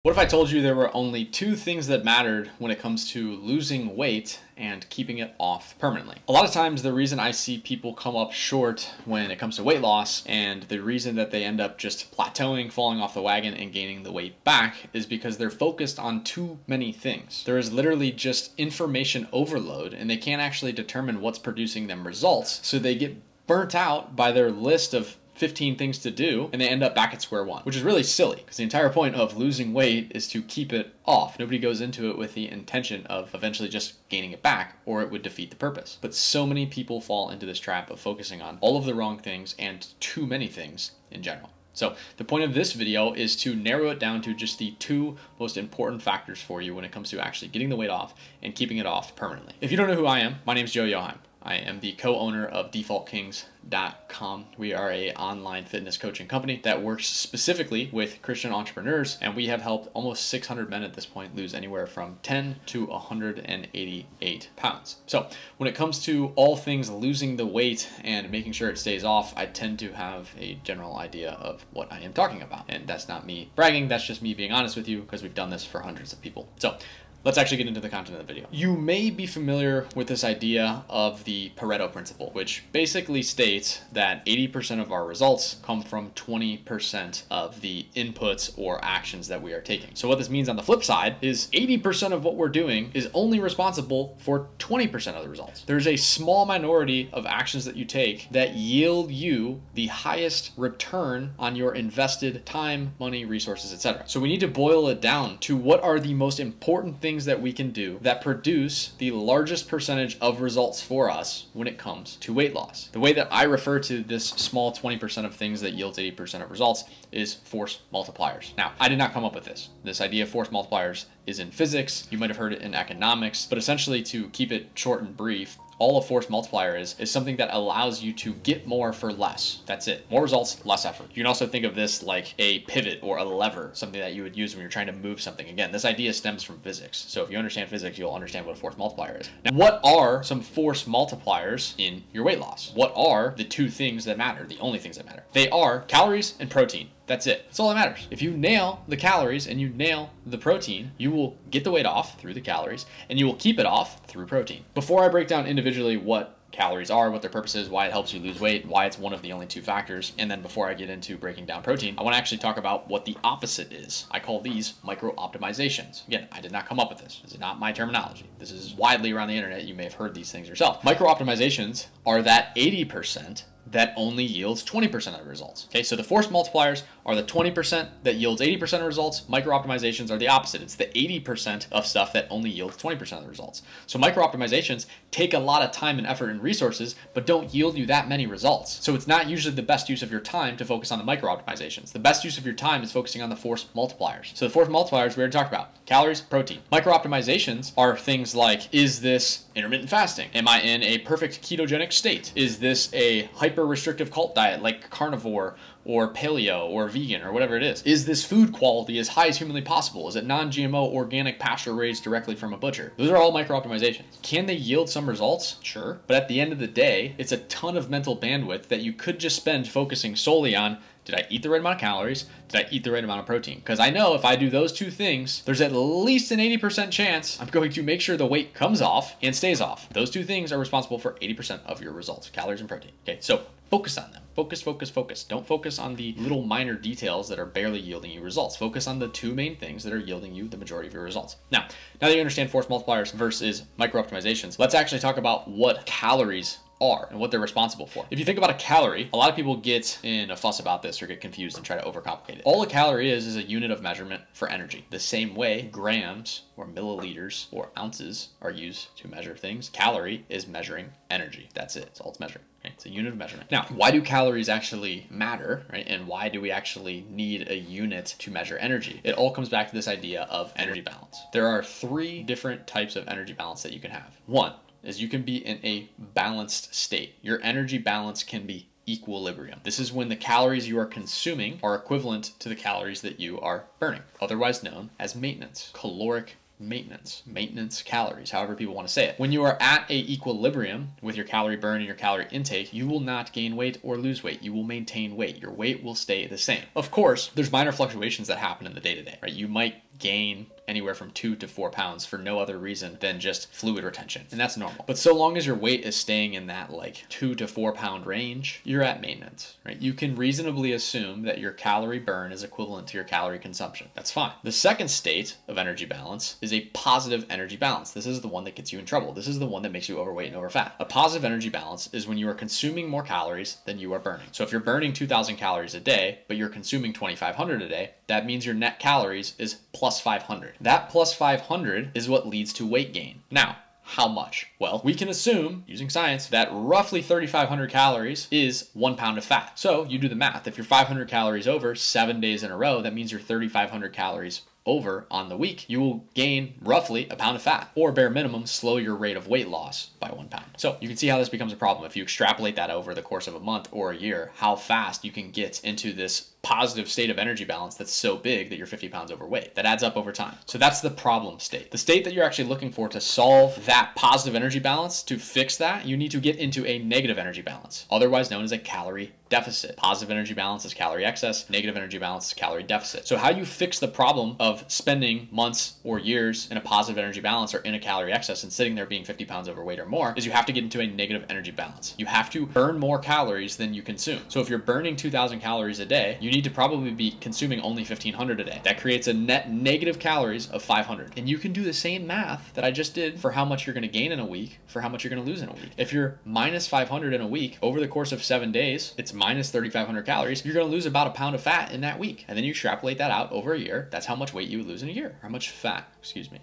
What if I told you there were only two things that mattered when it comes to losing weight and keeping it off permanently? A lot of times the reason I see people come up short when it comes to weight loss, and the reason that they end up just plateauing, falling off the wagon, and gaining the weight back is because they're focused on too many things. There is literally just information overload, and they can't actually determine what's producing them results, so they get burnt out by their list of 15 things to do, and they end up back at square one, which is really silly because the entire point of losing weight is to keep it off. Nobody goes into it with the intention of eventually just gaining it back, or it would defeat the purpose. But so many people fall into this trap of focusing on all of the wrong things and too many things in general. So the point of this video is to narrow it down to just the two most important factors for you when it comes to actually getting the weight off and keeping it off permanently. If you don't know who I am, my name is Joe Joheim. I am the co-owner of DefaultKings.com. We are an online fitness coaching company that works specifically with Christian entrepreneurs, and we have helped almost 600 men at this point lose anywhere from 10 to 188 pounds. So when it comes to all things losing the weight and making sure it stays off, I tend to have a general idea of what I am talking about. And that's not me bragging, that's just me being honest with you, because we've done this for hundreds of people. So let's actually get into the content of the video. You may be familiar with this idea of the Pareto principle, which basically states that 80% of our results come from 20% of the inputs or actions that we are taking. So what this means on the flip side is 80% of what we're doing is only responsible for 20% of the results. There's a small minority of actions that you take that yield you the highest return on your invested time, money, resources, etc. So we need to boil it down to what are the most important things that we can do that produce the largest percentage of results for us when it comes to weight loss. The way that I refer to this small 20% of things that yields 80% of results is force multipliers. Now, I did not come up with this. This idea of force multipliers is in physics. You might have heard it in economics, but essentially, to keep it short and brief, all a force multiplier is something that allows you to get more for less. That's it. More results, less effort. You can also think of this like a pivot or a lever, something that you would use when you're trying to move something. Again, this idea stems from physics. So if you understand physics, you'll understand what a force multiplier is. Now, what are some force multipliers in your weight loss? What are the two things that matter, the only things that matter? They are calories and protein. That's it. That's all that matters. If you nail the calories and you nail the protein, you will get the weight off through the calories, and you will keep it off through protein. Before I break down individually what calories are, what their purpose is, why it helps you lose weight, why it's one of the only two factors, and then before I get into breaking down protein, I want to actually talk about what the opposite is. I call these micro optimizations. Again, I did not come up with this. This is not my terminology. This is widely around the internet. You may have heard these things yourself. Micro optimizations are that 80% that only yields 20% of the results. Okay, so the force multipliers are the 20% that yields 80% of results. Micro optimizations are the opposite. It's the 80% of stuff that only yields 20% of the results. So micro optimizations take a lot of time and effort and resources, but don't yield you that many results. So it's not usually the best use of your time to focus on the micro optimizations. The best use of your time is focusing on the force multipliers. So the force multipliers we already talked about. Calories, protein. Micro optimizations are things like, is this intermittent fasting? Am I in a perfect ketogenic state? Is this a hyper restrictive cult diet like carnivore or paleo or vegan or whatever it is? Is this food quality as high as humanly possible? Is it non-GMO, organic, pasture raised directly from a butcher? Those are all micro optimizations. Can they yield some results? Sure. But at the end of the day, it's a ton of mental bandwidth that you could just spend focusing solely on, did I eat the right amount of calories? Did I eat the right amount of protein? Because I know if I do those two things, there's at least an 80% chance I'm going to make sure the weight comes off and stays off. Those two things are responsible for 80% of your results, calories and protein. Okay, so focus on them. Focus, focus, focus. Don't focus on the little minor details that are barely yielding you results. Focus on the two main things that are yielding you the majority of your results. Now that you understand force multipliers versus micro optimizations, let's actually talk about what calories are and what they're responsible for. If you think about a calorie, a lot of people get in a fuss about this or get confused and try to overcomplicate it. All a calorie is a unit of measurement for energy. The same way grams or milliliters or ounces are used to measure things, calorie is measuring energy. That's it. It's all it's measuring. Okay? It's a unit of measurement. Now, why do calories actually matter, right? And why do we actually need a unit to measure energy? It all comes back to this idea of energy balance. There are three different types of energy balance that you can have. One is you can be in a balanced state. Your energy balance can be equilibrium. This is when the calories you are consuming are equivalent to the calories that you are burning, otherwise known as maintenance, caloric maintenance calories, however people want to say it. When you are at a equilibrium with your calorie burn and your calorie intake, you will not gain weight or lose weight. You will maintain weight. Your weight will stay the same. Of course, there's minor fluctuations that happen in the day-to-day, right? You might gain anywhere from 2 to 4 pounds for no other reason than just fluid retention, and that's normal. But so long as your weight is staying in that like 2 to 4 pound range, you're at maintenance, right? You can reasonably assume that your calorie burn is equivalent to your calorie consumption. That's fine. The second state of energy balance is a positive energy balance. This is the one that gets you in trouble. This is the one that makes you overweight and overfat. A positive energy balance is when you are consuming more calories than you are burning. So if you're burning 2,000 calories a day, but you're consuming 2,500 a day, that means your net calories is plus 500. That plus 500 is what leads to weight gain. Now, how much? Well, we can assume, using science, that roughly 3,500 calories is 1 pound of fat. So you do the math. If you're 500 calories over 7 days in a row, that means you're 3,500 calories over on the week. You will gain roughly a pound of fat, or bare minimum, slow your rate of weight loss by 1 pound. So you can see how this becomes a problem. If you extrapolate that over the course of a month or a year, how fast you can get into this positive state of energy balance that's so big that you're 50 pounds overweight. That adds up over time. So that's the problem state. The state that you're actually looking for to solve that positive energy balance, to fix that, you need to get into a negative energy balance, otherwise known as a calorie deficit. Positive energy balance is calorie excess, negative energy balance is calorie deficit. So how you fix the problem of spending months or years in a positive energy balance or in a calorie excess and sitting there being 50 pounds overweight or more is you have to get into a negative energy balance. You have to burn more calories than you consume. So if you're burning 2,000 calories a day, you need to probably be consuming only 1,500 a day. That creates a net negative calories of 500. And you can do the same math that I just did for how much you're going to gain in a week for how much you're going to lose in a week. If you're minus 500 in a week, over the course of 7 days, it's minus 3,500 calories. You're going to lose about a pound of fat in that week. And then you extrapolate that out over a year. That's how much weight you would lose in a year. How much fat,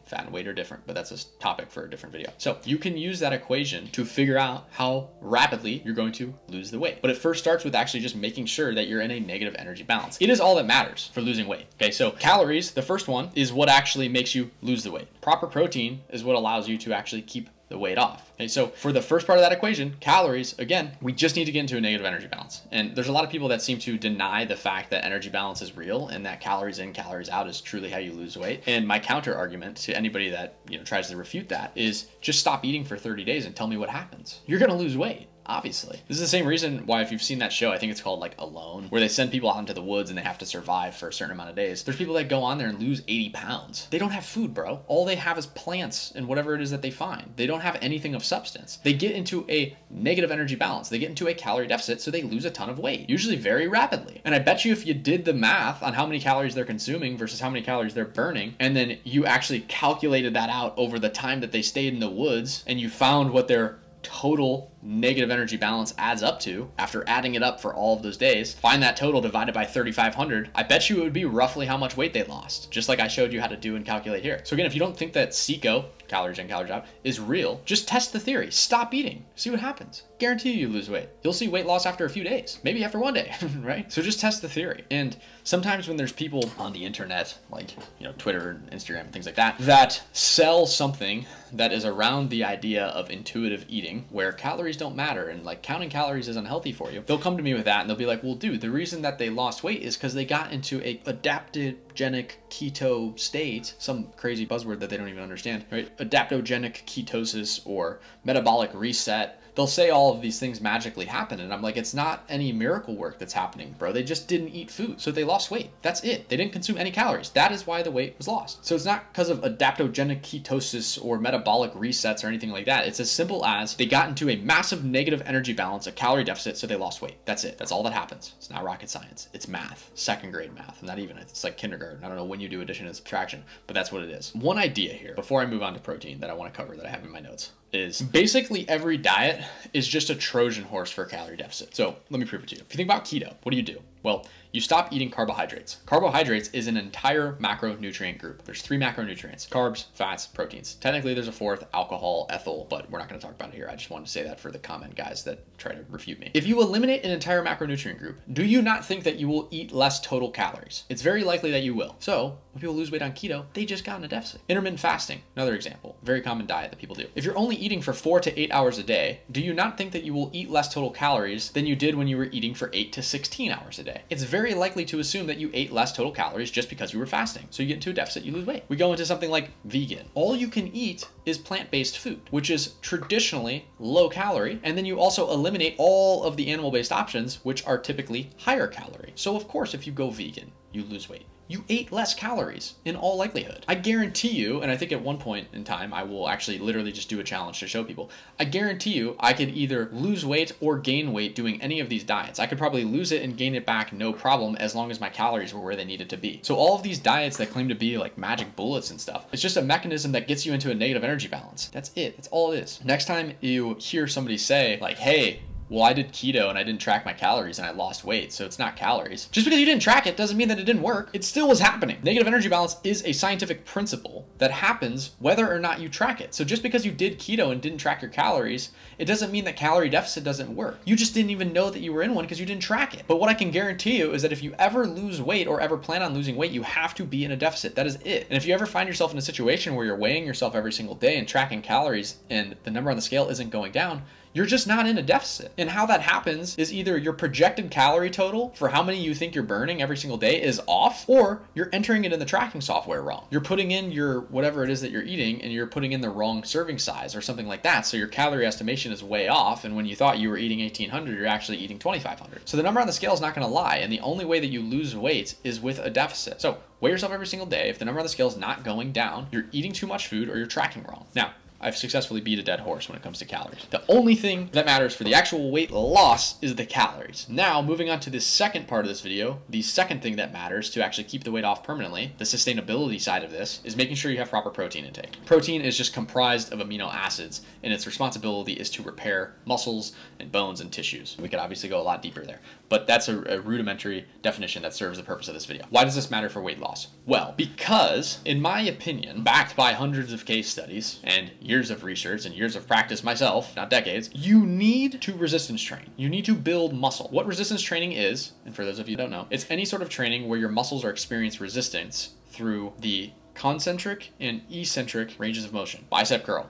fat and weight are different, but that's a topic for a different video. So you can use that equation to figure out how rapidly you're going to lose the weight. But it first starts with actually just making sure that you're in a negative energy balance. It is all that matters for losing weight. Okay, so calories, the first one, is what actually makes you lose the weight. Proper protein is what allows you to actually keep the weight off. Okay, so for the first part of that equation, calories, again, we just need to get into a negative energy balance. And there's a lot of people that seem to deny the fact that energy balance is real and that calories in, calories out is truly how you lose weight. And my counter argument to anybody that tries to refute that is just stop eating for 30 days and tell me what happens. You're gonna lose weight. Obviously. This is the same reason why, if you've seen that show, I think it's called like Alone, where they send people out into the woods and they have to survive for a certain amount of days. There's people that go on there and lose 80 pounds. They don't have food, bro. All they have is plants and whatever it is that they find. They don't have anything of substance. They get into a negative energy balance. They get into a calorie deficit, so they lose a ton of weight, usually very rapidly. And I bet you if you did the math on how many calories they're consuming versus how many calories they're burning, and then you actually calculated that out over the time that they stayed in the woods, and you found what their total negative energy balance adds up to after adding it up for all of those days, find that total divided by 3,500, I bet you it would be roughly how much weight they lost, just like I showed you how to do and calculate here. So again, if you don't think that CECO, calories in, calories out, is real, just test the theory. Stop eating. See what happens. Guarantee you lose weight. You'll see weight loss after a few days, maybe after 1 day, right? So just test the theory. And sometimes when there's people on the internet, like Twitter and Instagram, things like that, that sell something that is around the idea of intuitive eating, where calories don't matter and like counting calories is unhealthy for you, they'll come to me with that and they'll be like, well, dude, the reason that they lost weight is because they got into a adaptogenic keto state, some crazy buzzword that they don't even understand, right? Adaptogenic ketosis or metabolic reset. They'll say all of these things magically happen, and I'm like, it's not any miracle work that's happening, bro. They just didn't eat food, so they lost weight. That's it. They didn't consume any calories. That is why the weight was lost. So it's not because of adaptogenic ketosis or metabolic resets or anything like that. It's as simple as they got into a massive negative energy balance, a calorie deficit, so they lost weight. That's it. That's all that happens. It's not rocket science. It's math, second grade math. Not even, it's like kindergarten. I don't know when you do addition and subtraction, but that's what it is. One idea here, before I move on to protein, that I want to cover that I have in my notes, is basically every diet is just a Trojan horse for a calorie deficit. So let me prove it to you. If you think about keto, what do? Well, you stop eating carbohydrates. Carbohydrates is an entire macronutrient group. There's 3 macronutrients: carbs, fats, proteins. Technically, there's a 4th, alcohol, ethyl, but we're not going to talk about it here. I just wanted to say that for the comment guys that try to refute me. If you eliminate an entire macronutrient group, do you not think that you will eat less total calories? It's very likely that you will. So when people lose weight on keto, they just got in a deficit. Intermittent fasting, another example, very common diet that people do. If you're only eating for 4 to 8 hours a day, do you not think that you will eat less total calories than you did when you were eating for 8 to 16 hours a day? day. It's very likely to assume that you ate less total calories just because you were fasting. So you get into a deficit, you lose weight. We go into something like vegan. All you can eat is plant-based food, which is traditionally low calorie. And then you also eliminate all of the animal-based options, which are typically higher calorie. So of course, if you go vegan, you lose weight. You ate less calories in all likelihood. I guarantee you, and I think at one point in time, I will actually literally just do a challenge to show people. I guarantee you I could either lose weight or gain weight doing any of these diets. I could probably lose it and gain it back no problem as long as my calories were where they needed to be. So all of these diets that claim to be like magic bullets and stuff, it's just a mechanism that gets you into a negative energy balance. That's it. That's all it is. Next time you hear somebody say like, hey, well, I did keto and I didn't track my calories and I lost weight, so it's not calories. Just because you didn't track it doesn't mean that it didn't work. It still was happening. Negative energy balance is a scientific principle that happens whether or not you track it. So just because you did keto and didn't track your calories, it doesn't mean that calorie deficit doesn't work. You just didn't even know that you were in one because you didn't track it. But what I can guarantee you is that if you ever lose weight or ever plan on losing weight, you have to be in a deficit. That is it. And if you ever find yourself in a situation where you're weighing yourself every single day and tracking calories and the number on the scale isn't going down, you're just not in a deficit. And how that happens is either your projected calorie total for how many you think you're burning every single day is off, or you're entering it in the tracking software wrong. You're putting in your whatever it is that you're eating and you're putting in the wrong serving size or something like that. So your calorie estimation is way off. And when you thought you were eating 1,800, you're actually eating 2,500. So the number on the scale is not going to lie. And the only way that you lose weight is with a deficit. So weigh yourself every single day. If the number on the scale is not going down, you're eating too much food or you're tracking wrong. Now, I've successfully beat a dead horse when it comes to calories. The only thing that matters for the actual weight loss is the calories. Now, moving on to the second part of this video, the second thing that matters to actually keep the weight off permanently, the sustainability side of this, is making sure you have proper protein intake. Protein is just comprised of amino acids, and its responsibility is to repair muscles and bones and tissues. We could obviously go a lot deeper there, but that's a rudimentary definition that serves the purpose of this video. Why does this matter for weight loss? Well, because, in my opinion, backed by hundreds of case studies and years of research and years of practice myself, not decades, you need to resistance train. You need to build muscle. What resistance training is, and for those of you who don't know, it's any sort of training where your muscles are experiencing resistance through the concentric and eccentric ranges of motion. Bicep curl.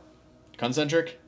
Concentric,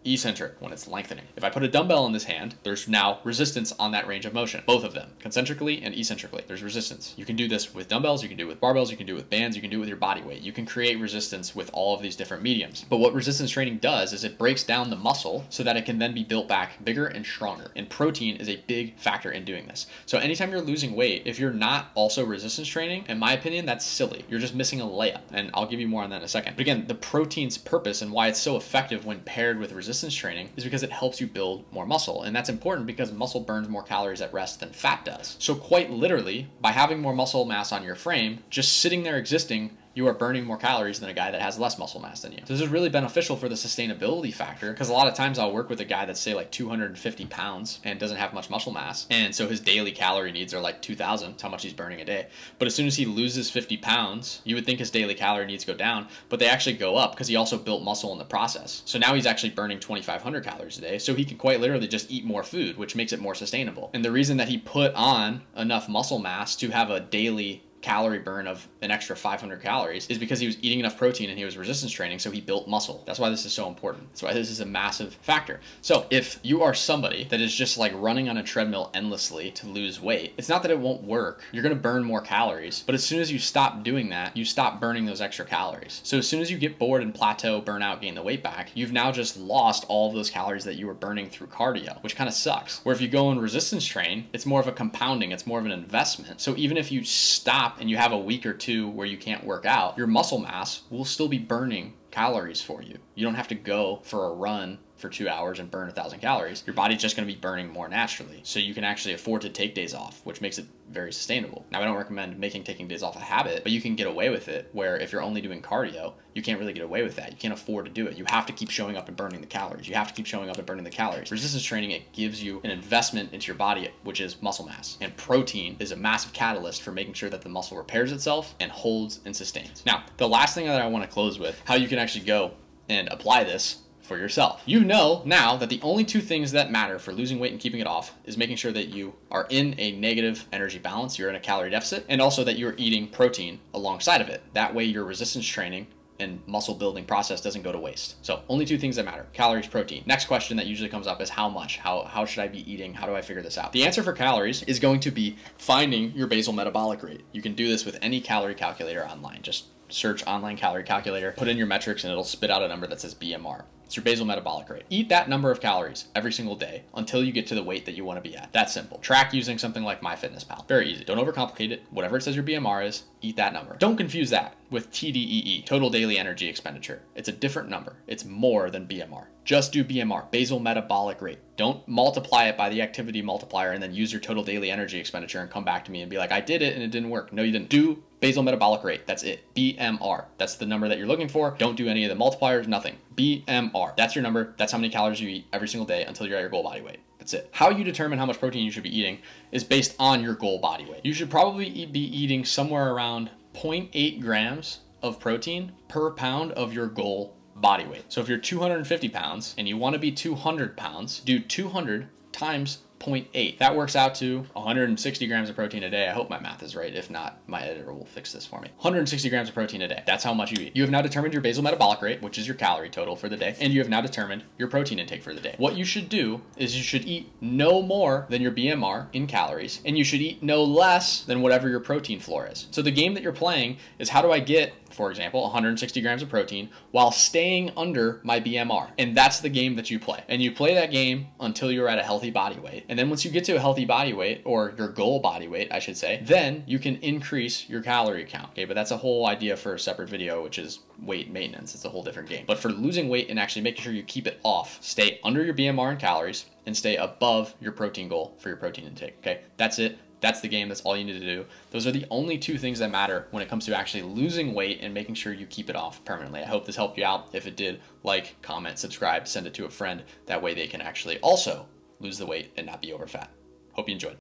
eccentric when it's lengthening. If I put a dumbbell in this hand, there's now resistance on that range of motion. Both of them, concentrically and eccentrically, there's resistance. You can do this with dumbbells, you can do it with barbells, you can do it with bands, you can do it with your body weight. You can create resistance with all of these different mediums. But what resistance training does is it breaks down the muscle so that it can then be built back bigger and stronger. And protein is a big factor in doing this. So anytime you're losing weight, if you're not also resistance training, in my opinion, that's silly. You're just missing a layup. And I'll give you more on that in a second. But again, the protein's purpose and why it's so effective when paired with resistance training is because it helps you build more muscle. And that's important because muscle burns more calories at rest than fat does. So quite literally, by having more muscle mass on your frame, just sitting there existing, you are burning more calories than a guy that has less muscle mass than you. So this is really beneficial for the sustainability factor, because a lot of times I'll work with a guy that's say like 250 pounds and doesn't have much muscle mass. And so his daily calorie needs are like 2,000, that's how much he's burning a day. But as soon as he loses 50 pounds, you would think his daily calorie needs go down, but they actually go up because he also built muscle in the process. So now he's actually burning 2,500 calories a day. So he can quite literally just eat more food, which makes it more sustainable. And the reason that he put on enough muscle mass to have a daily calorie burn of an extra 500 calories is because he was eating enough protein and he was resistance training, so he built muscle. That's why this is so important. That's why this is a massive factor. So if you are somebody that is just like running on a treadmill endlessly to lose weight, it's not that it won't work. You're going to burn more calories, but as soon as you stop doing that, you stop burning those extra calories. So as soon as you get bored and plateau, burn out, gain the weight back, you've now just lost all of those calories that you were burning through cardio, which kind of sucks. Where if you go and resistance train, it's more of a compounding, it's more of an investment. So even if you stop and you have a week or two where you can't work out, your muscle mass will still be burning calories for you. You don't have to go for a run for 2 hours and burn 1,000 calories. Your body's just going to be burning more naturally. So you can actually afford to take days off, which makes it very sustainable. Now, I don't recommend taking days off a habit, but you can get away with it where if you're only doing cardio, you can't really get away with that. You can't afford to do it. You have to keep showing up and burning the calories. You have to keep showing up and burning the calories. Resistance training, it gives you an investment into your body, which is muscle mass. And protein is a massive catalyst for making sure that the muscle repairs itself and holds and sustains. Now, the last thing that I want to close with, how you can actually go and apply this for yourself. You know now that the only two things that matter for losing weight and keeping it off is making sure that you are in a negative energy balance, you're in a calorie deficit, and also that you're eating protein alongside of it. That way your resistance training and muscle building process doesn't go to waste. So only two things that matter: calories, protein. Next question that usually comes up is how much? How should I be eating? How do I figure this out? The answer for calories is going to be finding your basal metabolic rate. You can do this with any calorie calculator online. Just search online calorie calculator, put in your metrics, and it'll spit out a number that says BMR. It's your basal metabolic rate. Eat that number of calories every single day until you get to the weight that you want to be at. That's simple. Track using something like MyFitnessPal. Very easy. Don't overcomplicate it. Whatever it says your BMR is, eat that number. Don't confuse that with TDEE, total daily energy expenditure. It's a different number. It's more than BMR. Just do BMR, basal metabolic rate. Don't multiply it by the activity multiplier and then use your total daily energy expenditure and come back to me and be like, I did it and it didn't work. No, you didn't. Do basal metabolic rate. That's it. BMR. That's the number that you're looking for. Don't do any of the multipliers, nothing. BMR. That's your number. That's how many calories you eat every single day until you're at your goal body weight. That's it. How you determine how much protein you should be eating is based on your goal body weight. You should probably be eating somewhere around 0.8 grams of protein per pound of your goal body weight. So if you're 250 pounds and you want to be 200 pounds, do 200 times 0.8. That works out to 160 grams of protein a day. I hope my math is right. If not, my editor will fix this for me. 160 grams of protein a day. That's how much you eat. You have now determined your basal metabolic rate, which is your calorie total for the day, and you have now determined your protein intake for the day. What you should do is you should eat no more than your BMR in calories, and you should eat no less than whatever your protein floor is. So the game that you're playing is, how do I get, for example, 160 grams of protein while staying under my BMR? And that's the game that you play. And you play that game until you're at a healthy body weight. And then once you get to a healthy body weight, or your goal body weight, I should say, then you can increase your calorie count. Okay, but that's a whole idea for a separate video, which is weight maintenance. It's a whole different game. But for losing weight and actually making sure you keep it off, stay under your BMR in calories and stay above your protein goal for your protein intake. Okay, that's it. That's the game. That's all you need to do. Those are the only two things that matter when it comes to actually losing weight and making sure you keep it off permanently. I hope this helped you out. If it did, like, comment, subscribe, send it to a friend. That way they can actually also lose the weight and not be over fat. Hope you enjoyed.